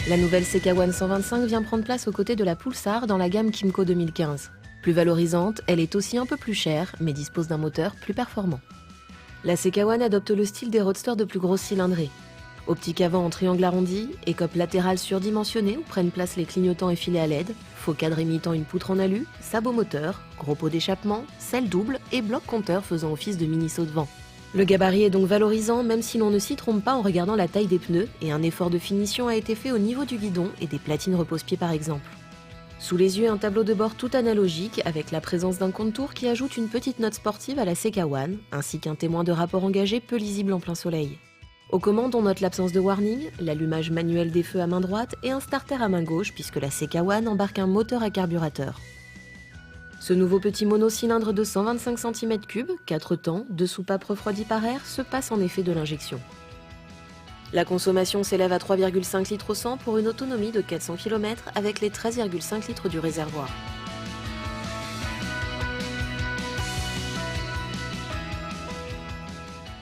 La nouvelle CK1 125 vient prendre place aux côtés de la Pulsar dans la gamme Kymco 2015. Plus valorisante, elle est aussi un peu plus chère, mais dispose d'un moteur plus performant. La CK1 adopte le style des roadsters de plus grosse cylindrée. Optique avant en triangle arrondi, écope latérale surdimensionnée où prennent place les clignotants et filets à LED, faux cadre imitant une poutre en alu, sabot moteur, gros pot d'échappement, selle double et bloc compteur faisant office de mini saut de vent. Le gabarit est donc valorisant même si l'on ne s'y trompe pas en regardant la taille des pneus et un effort de finition a été fait au niveau du guidon et des platines repose-pieds par exemple. Sous les yeux, un tableau de bord tout analogique avec la présence d'un contour qui ajoute une petite note sportive à la CK1 ainsi qu'un témoin de rapport engagé peu lisible en plein soleil. Aux commandes, on note l'absence de warning, l'allumage manuel des feux à main droite et un starter à main gauche puisque la CK1 embarque un moteur à carburateur. Ce nouveau petit monocylindre de 125 cm3, 4 temps, 2 soupapes refroidies par air, se passe en effet de l'injection. La consommation s'élève à 3,5 litres au 100 pour une autonomie de 400 km avec les 13,5 litres du réservoir.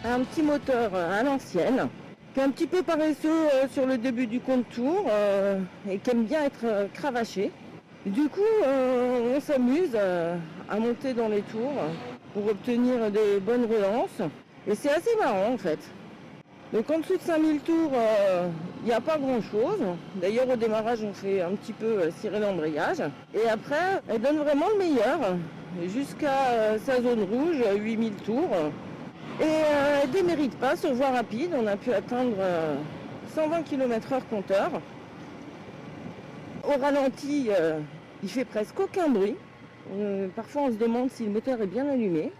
Un petit moteur à l'ancienne, qui est un petit peu paresseux sur le début du contour et qui aime bien être cravaché. Du coup, on s'amuse à monter dans les tours pour obtenir des bonnes relances. Et c'est assez marrant en fait. Donc en dessous de 5000 tours, il n'y a pas grand chose. D'ailleurs au démarrage on fait un petit peu cirer l'embrayage. Et après, elle donne vraiment le meilleur jusqu'à sa zone rouge, 8000 tours. Et elle ne démérite pas sur voie rapide, on a pu atteindre 120 km/h compteur. Au ralenti, il fait presque aucun bruit. Parfois on se demande si le moteur est bien allumé.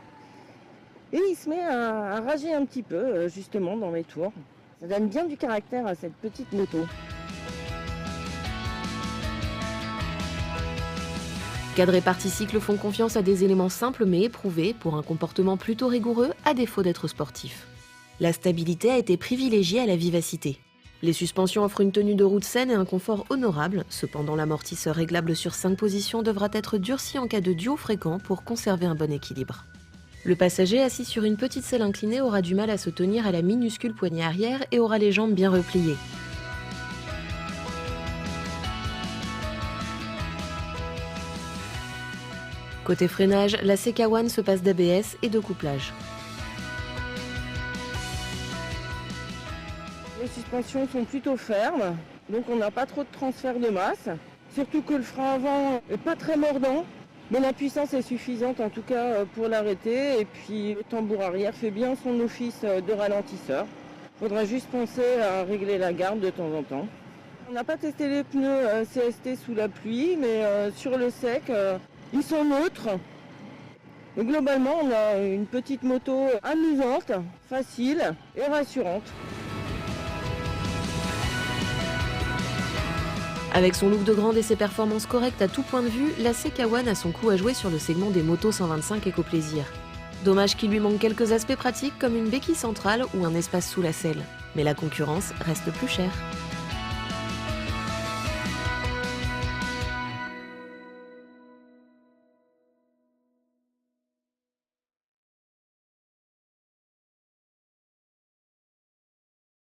Et il se met à rager un petit peu justement dans les tours. Ça donne bien du caractère à cette petite moto. Cadre et partie cycle font confiance à des éléments simples mais éprouvés pour un comportement plutôt rigoureux à défaut d'être sportif. La stabilité a été privilégiée à la vivacité. Les suspensions offrent une tenue de route saine et un confort honorable, cependant l'amortisseur réglable sur 5 positions devra être durci en cas de duo fréquent pour conserver un bon équilibre. Le passager assis sur une petite selle inclinée aura du mal à se tenir à la minuscule poignée arrière et aura les jambes bien repliées. Côté freinage, la CK1 se passe d'ABS et de couplage. Les suspensions sont plutôt fermes, donc on n'a pas trop de transfert de masse. Surtout que le frein avant n'est pas très mordant, mais la puissance est suffisante en tout cas pour l'arrêter. Et puis le tambour arrière fait bien son office de ralentisseur. Il faudra juste penser à régler la garde de temps en temps. On n'a pas testé les pneus CST sous la pluie, mais sur le sec, ils sont neutres. Et globalement, on a une petite moto amusante, facile et rassurante. Avec son look de grande et ses performances correctes à tout point de vue, la CK1 a son coup à jouer sur le segment des motos 125 éco-plaisir. Dommage qu'il lui manque quelques aspects pratiques comme une béquille centrale ou un espace sous la selle. Mais la concurrence reste plus chère.